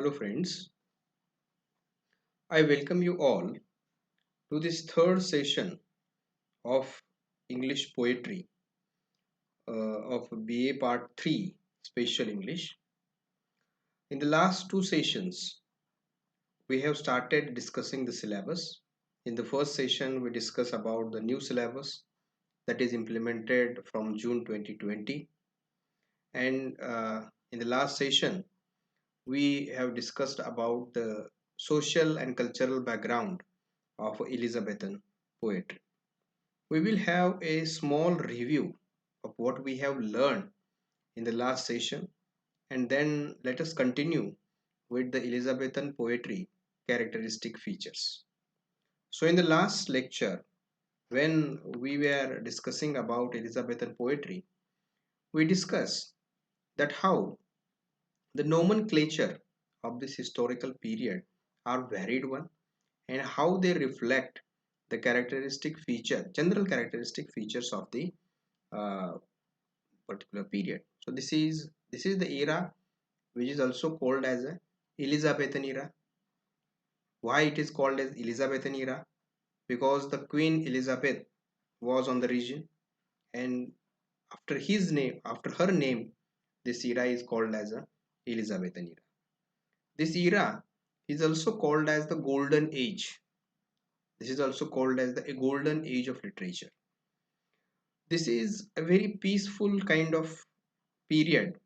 Hello, friends. I welcome you all to this third session of English poetry of BA Part 3 Special English. In the last two sessions, we have started discussing the syllabus. In the first session, we discussed about the new syllabus that is implemented from June 2020. And in the last session, we have discussed about the social and cultural background of Elizabethan poetry. We will have a small review of what we have learned in the last session, and then let us continue with the Elizabethan poetry characteristic features. So in the last lecture, when we were discussing about Elizabethan poetry, we discussed that how the nomenclature of this historical period are varied one, and how they reflect the general characteristic features of the uh, particular period. So this is the era which is also called as a Elizabethan era. Why it is called as Elizabethan era? Because the Queen Elizabeth was on the region, and after her name, this era is called as a Elizabethan era. This era is also called as the Golden Age. This is also called as the Golden Age of literature. This is a very peaceful kind of period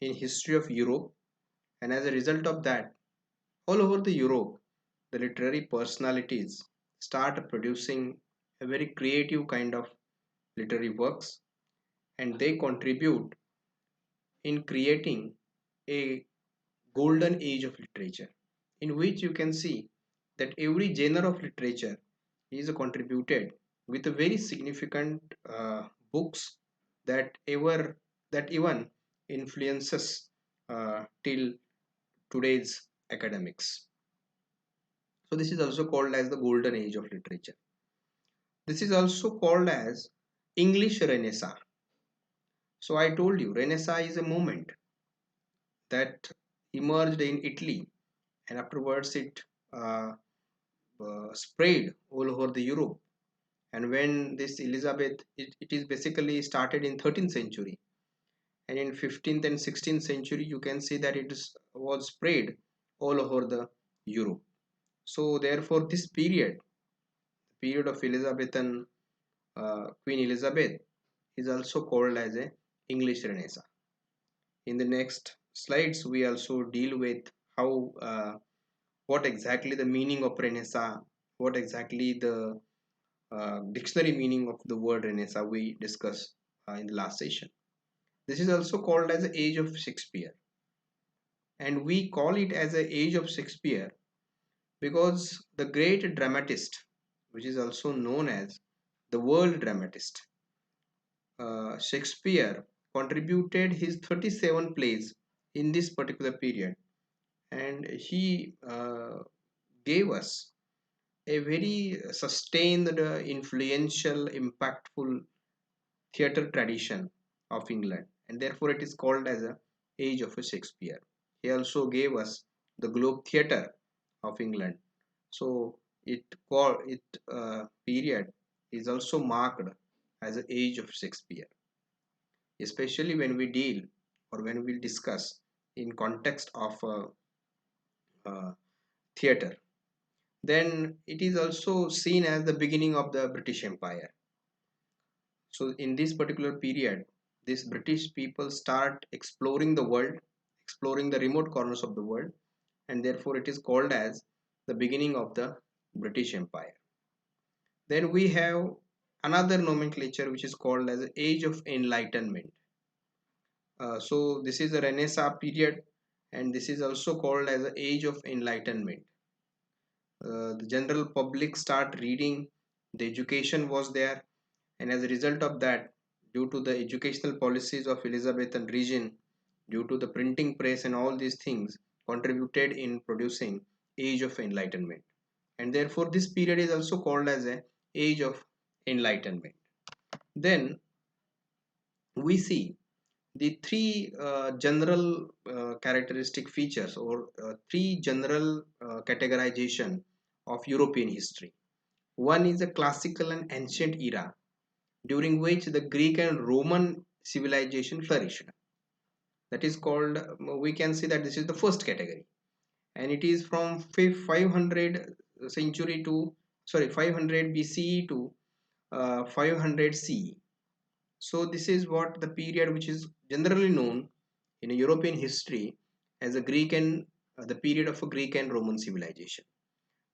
in history of Europe, and as a result of that, all over the Europe, the literary personalities start producing a very creative kind of literary works, and they contribute in creating a golden age of literature, in which you can see that every genre of literature is contributed with a very significant books that ever that even influences till today's academics. So this is also called as the golden age of literature. This is also called as English Renaissance. So I told you Renaissance is a movement that emerged in Italy, and afterwards it uh, spread all over the Europe. And when this Elizabeth, it is basically started in 13th century, and in 15th and 16th century you can see that was spread all over the Europe. So therefore this period of Elizabethan Queen Elizabeth is also called as a English Renaissance. In the next slides, we also deal with how what exactly the meaning of Renaissance, what exactly the dictionary meaning of the word Renaissance we discussed in the last session. This is also called as the age of Shakespeare, and we call it as the age of Shakespeare because the great dramatist, which is also known as the world dramatist, Shakespeare contributed his 37 plays in this particular period, and he gave us a very sustained, influential, impactful theatre tradition of England, and therefore it is called as a age of a Shakespeare. He also gave us the Globe Theatre of England, so it period is also marked as an age of Shakespeare, especially when we deal or when we discuss in context of theatre. Then it is also seen as the beginning of the British Empire. So in this particular period, these British people start exploring the world, exploring the remote corners of the world, and therefore it is called as the beginning of the British Empire. Then we have another nomenclature which is called as the Age of Enlightenment. So this is a Renaissance period, and this is also called as the Age of Enlightenment. The general public start reading, the education was there, and as a result of that, due to the educational policies of Elizabethan region, due to the printing press and all these things contributed in producing Age of Enlightenment, and therefore this period is also called as a Age of Enlightenment. Then we see the three general characteristic features, or three general categorization of European history. One is a classical and ancient era during which the Greek and Roman civilization flourished. That is called, we can say that this is the first category, and it is from 500 century to, sorry, 500 BCE to 500 CE. So this is what the period which is generally known in European history as a Greek and the period of a Greek and Roman civilization.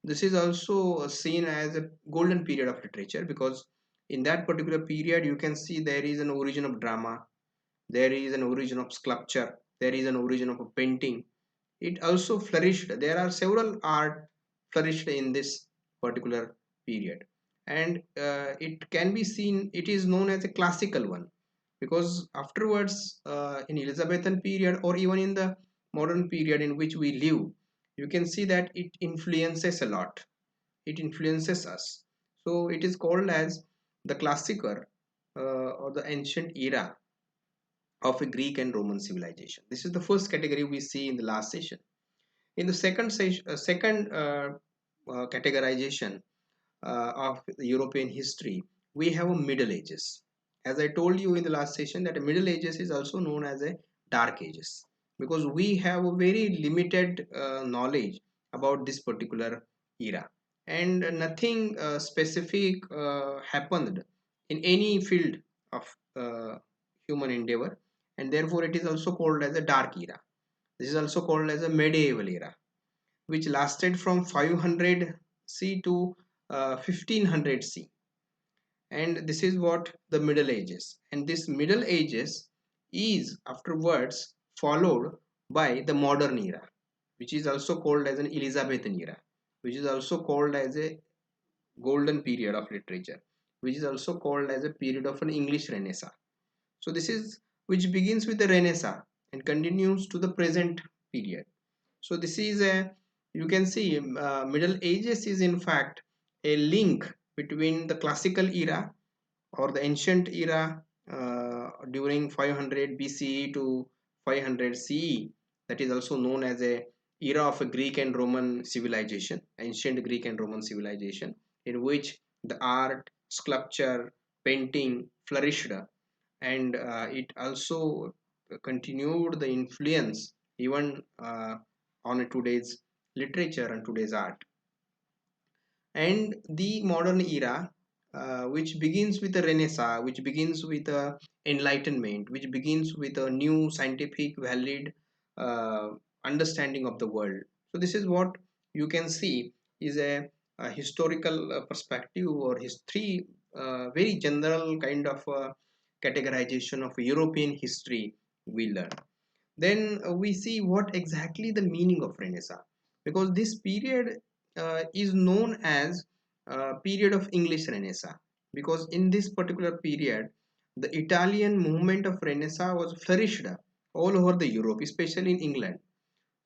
This is also seen as a golden period of literature, because in that particular period you can see there is an origin of drama, there is an origin of sculpture, there is an origin of a painting. It also flourished. There are several art flourished in this particular period, and it can be seen, it is known as a classical one, because afterwards in Elizabethan period, or even in the modern period in which we live, you can see that it influences a lot, it influences us. So it is called as the classical or the ancient era of a Greek and Roman civilization. This is the first category we see in the last session. In the second categorization of the European history, we have a Middle Ages. As I told you in the last session, that Middle Ages is also known as a Dark Ages, because we have a very limited knowledge about this particular era, and nothing specific happened in any field of human endeavor, and therefore it is also called as a Dark Era. This is also called as a Medieval Era, which lasted from 500 C to 1500 C, and this is what the Middle Ages. And this Middle Ages is afterwards followed by the Modern Era, which is also called as an Elizabethan Era, which is also called as a golden period of literature, which is also called as a period of an English Renaissance. So this is which begins with the Renaissance and continues to the present period. So this is a, you can see, Middle Ages is in fact a link between the classical era or the ancient era during 500 BCE to 500 CE, that is also known as a era of a Greek and Roman civilization, ancient Greek and Roman civilization, in which the art, sculpture, painting flourished, and it also continued the influence even on today's literature and today's art. And the modern era, which begins with the Renaissance, which begins with the Enlightenment, which begins with a new scientific valid uh, understanding of the world. So this is what you can see is a historical perspective or history, very general kind of categorization of European history we learn. Then we see what exactly the meaning of Renaissance, because this period is known as period of English Renaissance, because in this particular period the Italian movement of Renaissance was flourished all over the Europe, especially in England.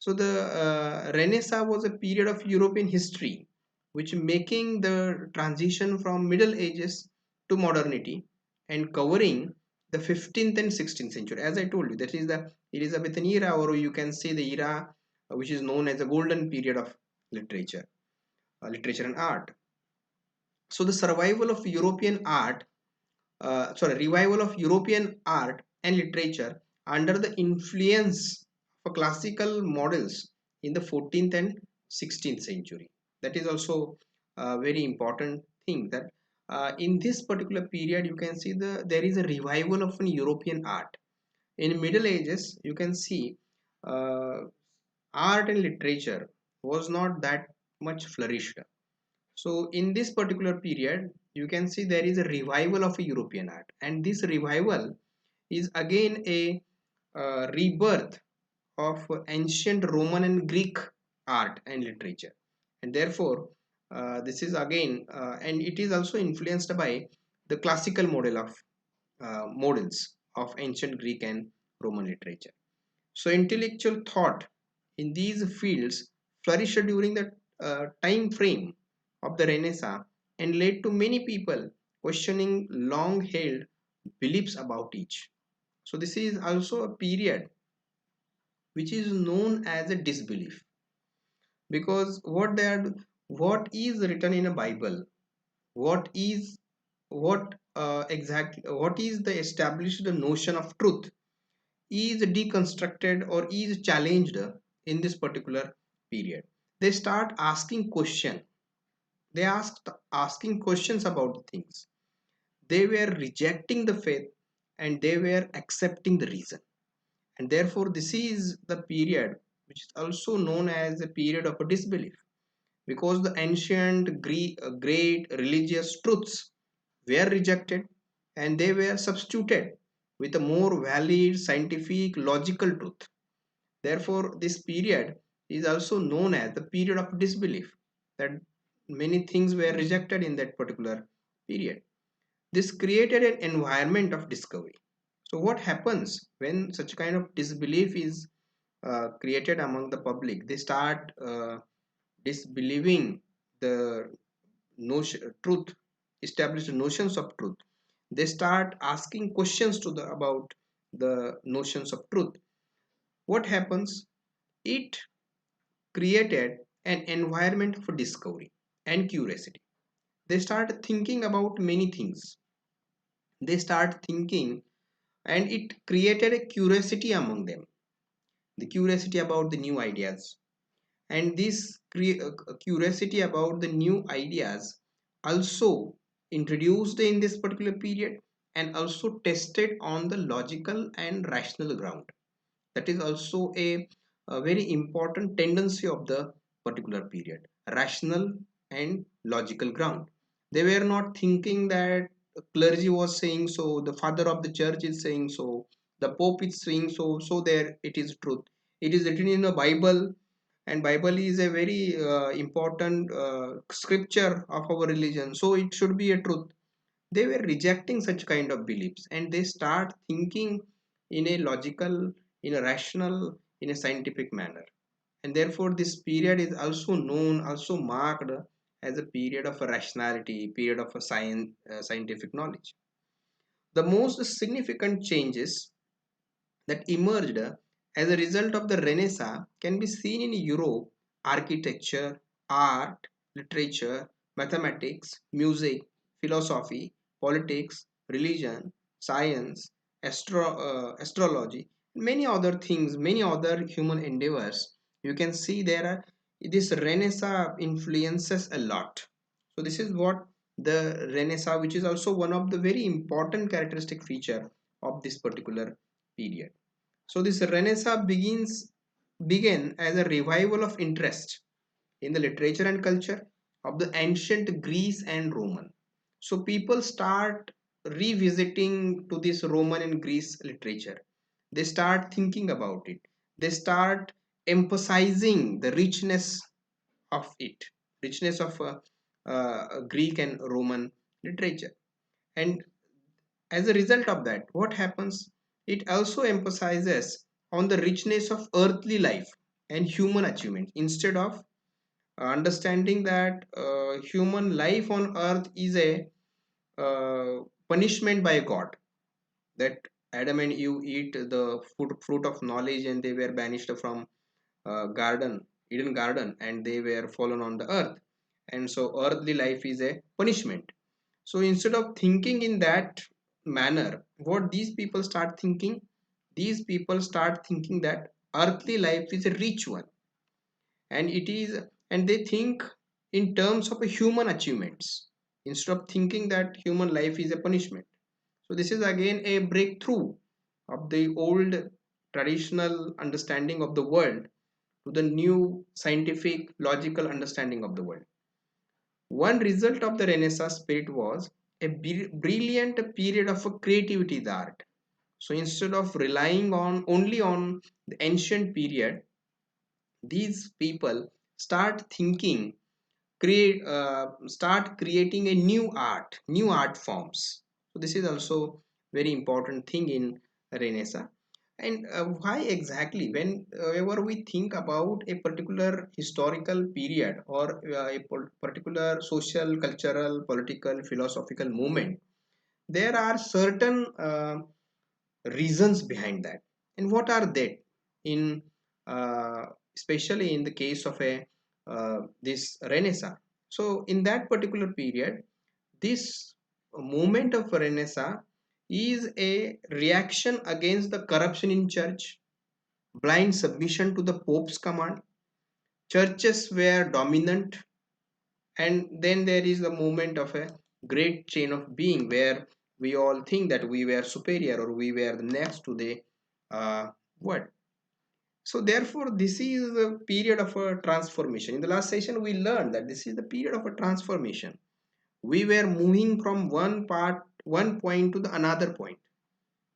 So the Renaissance was a period of European history, which making the transition from Middle Ages to modernity, and covering the 15th and 16th century. As I told you, that is the Elizabethan era, or you can say the era which is known as the golden period of literature, literature and art. So the survival of European art, revival of European art and literature under the influence of classical models in the 14th and 16th century. That is also a very important thing, that in this particular period you can see there is a revival of an European art. In Middle Ages, you can see uh, art and literature was not that much flourished. So in this particular period, you can see there is a revival of a European art, and this revival is again a rebirth of ancient Roman and Greek art and literature, and therefore this is again, and it is also influenced by the classical models of ancient Greek and Roman literature. So intellectual thought in these fields flourished during the time frame of the Renaissance, and led to many people questioning long held beliefs about each. So this is also a period which is known as a disbelief, because what is written in a Bible, what is what is the established notion of truth is deconstructed or is challenged in this particular period. They start asking question, they asked asking questions about things. They were rejecting the faith and they were accepting the reason. And therefore this is the period which is also known as the period of a disbelief, because the ancient great religious truths were rejected and they were substituted with a more valid scientific logical truth. Therefore this period is also known as the period of disbelief, that many things were rejected in that particular period. This created an environment of discovery. So what happens when such kind of disbelief is created among the public? They start disbelieving the notion truth, established notions of truth. They start asking questions to the about the notions of truth. What happens? It created an environment for discovery and curiosity. They start thinking about many things. They start thinking, and it created a curiosity among them, the curiosity about the new ideas. And this curiosity about the new ideas also introduced in this particular period and also tested on the logical and rational ground. That is also a very important tendency of the particular period, rational and logical ground. They were not thinking that clergy was saying so, the father of the church is saying so, the pope is saying so, so there it is truth. It is written in the Bible, and Bible is a very important scripture of our religion, so it should be a truth. They were rejecting such kind of beliefs and they start thinking in a logical, in a rational, in a scientific manner. And therefore this period is also known, also marked as a period of a rationality, period of a scientific knowledge. The most significant changes that emerged as a result of the Renaissance can be seen in Europe: architecture, art, literature, mathematics, music, philosophy, politics, religion, science, astrology, many other things, many other human endeavors. You can see there are this Renaissance influences a lot. So this is what the Renaissance, which is also one of the very important characteristic feature of this particular period. So this Renaissance began as a revival of interest in the literature and culture of the ancient Greece and Roman. So people start revisiting to this Roman and Greece literature. They start thinking about it. They start emphasizing the richness of it, richness of Greek and Roman literature. And as a result of that, what happens? It also emphasizes on the richness of earthly life and human achievement, instead of understanding that human life on earth is a punishment by God, that Adam and Eve eat the fruit of knowledge and they were banished from Eden garden, and they were fallen on the earth, and so earthly life is a punishment. So instead of thinking in that manner, what these people start thinking, these people start thinking that earthly life is a rich one, and it is, and they think in terms of a human achievements instead of thinking that human life is a punishment. So this is again a breakthrough of the old traditional understanding of the world to the new scientific logical understanding of the world. One result of the Renaissance spirit was a brilliant period of creativity in the art. So instead of relying on only on the ancient period, these people start thinking, start creating a new art forms. So this is also very important thing in Renaissance. And why exactly, whenever we think about a particular historical period or a particular social, cultural, political, philosophical movement, there are certain reasons behind that. And what are they in uh, especially in the case of a this Renaissance. So in that particular period, this movement of Renaissance is a reaction against the corruption in church, blind submission to the Pope's command. Churches were dominant, and then there is the movement of a great chain of being where we all think that we were superior or we were the next to the what. So therefore this is the period of a transformation. In the last session we learned that this is the period of a transformation. We were moving from one point to the another point.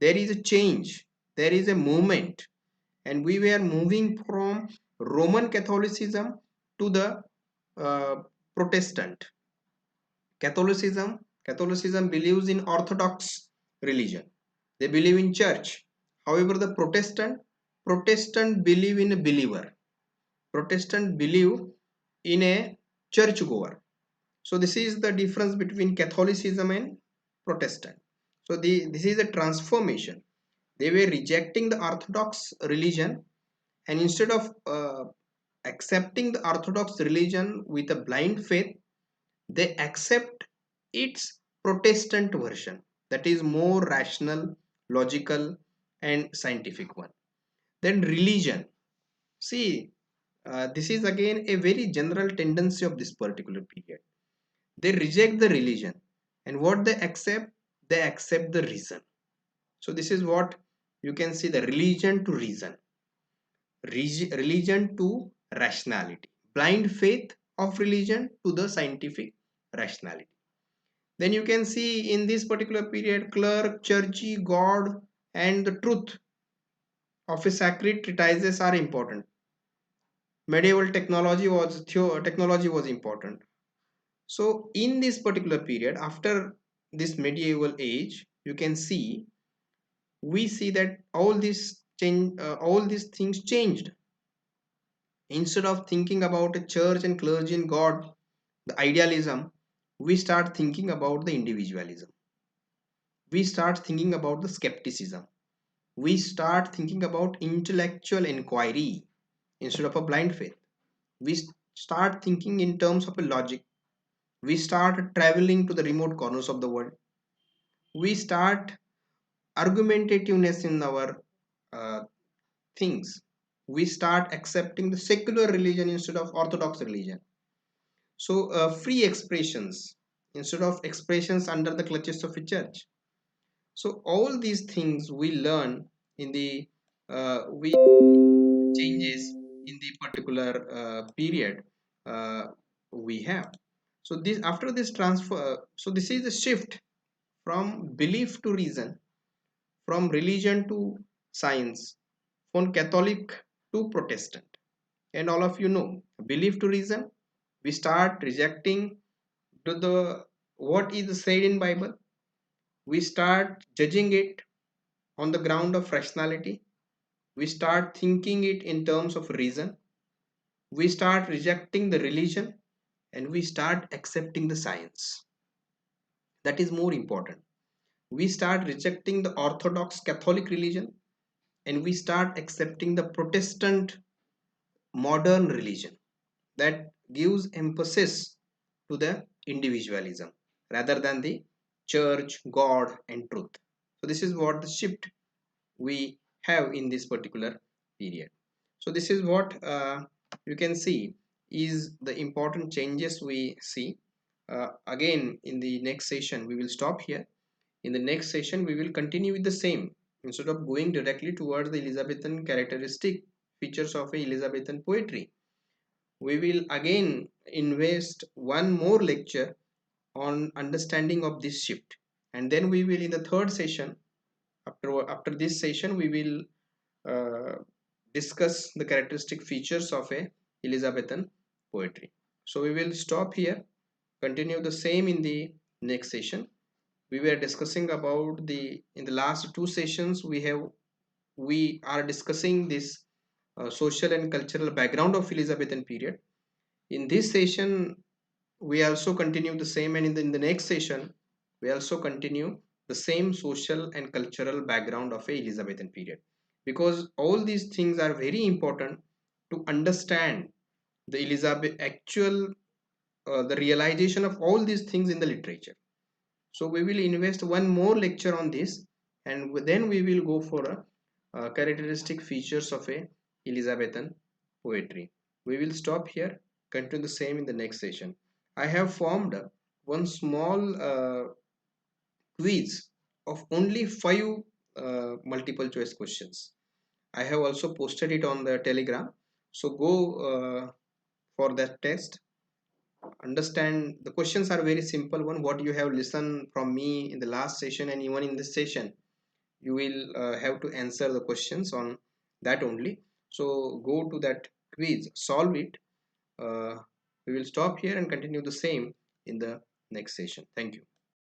There is a change, there is a movement, and we were moving from Roman Catholicism to the uh, Protestant. Catholicism believes in Orthodox religion. They believe in church. However, the Protestant believe in a believer. Protestant believe in a churchgoer. So this is the difference between Catholicism and Protestant. So this is a transformation. They were rejecting the Orthodox religion, and instead of accepting the Orthodox religion with a blind faith, they accept its Protestant version, that is more rational, logical, and scientific one. Then religion. See, this is again a very general tendency of this particular period. They reject the religion, and what they accept the reason. So this is what you can see, the religion to reason, religion to rationality, blind faith of religion to the scientific rationality. Then you can see in this particular period, clerk, clergy, God, and the truth of a sacred treatises are important. Medieval technology was important. So in this particular period, after this medieval age, you can see, we see that all these things changed. Instead of thinking about a church and clergy and God, the idealism, we start thinking about the individualism. We start thinking about the skepticism. We start thinking about intellectual inquiry instead of a blind faith. We start thinking in terms of a logic. We start traveling to the remote corners of the world. We start argumentativeness in our uh, things. We start accepting the secular religion instead of orthodox religion. So free expressions instead of expressions under the clutches of a church. So all these things we learn in the we changes in the particular period uh, we have. So this after this transfer, so this is a shift from belief to reason, from religion to science, from Catholic to Protestant. And all of you know, belief to reason, we start rejecting to the what is said in Bible. We start judging it on the ground of rationality. We start thinking it in terms of reason. We start rejecting the religion, and we start accepting the science. That is more important. We start rejecting the Orthodox Catholic religion, and we start accepting the Protestant modern religion that gives emphasis to the individualism rather than the church, God, and truth. So this is what the shift we have in this particular period. So this is what you can see is the important changes we see. Again, in the next session we will stop here. In the next session we will continue with the same. Instead of going directly towards the Elizabethan characteristic features of a Elizabethan poetry, we will again invest one more lecture on understanding of this shift, and then we will, in the third session, after this session, we will uh, discuss the characteristic features of a Elizabethan poetry. So we will stop here, continue the same in the next session. We were discussing about the in the last two sessions we are discussing this social and cultural background of Elizabethan period. In this session we also continue the same, and in the next session we also continue the same social and cultural background of a Elizabethan period, because all these things are very important to understand the Elizabeth actual the realization of all these things in the literature. So we will invest one more lecture on this, and then we will go for a characteristic features of a Elizabethan poetry. We will stop here, continue the same in the next session. I have formed one small quiz of only five multiple choice questions. I have also posted it on the Telegram. So go for that test. Understand the questions are very simple one. What you have listened from me in the last session and even in this session, you will have to answer the questions on that only. So go to that quiz, solve it. uh, we will stop here and continue the same in the next session. Thank you.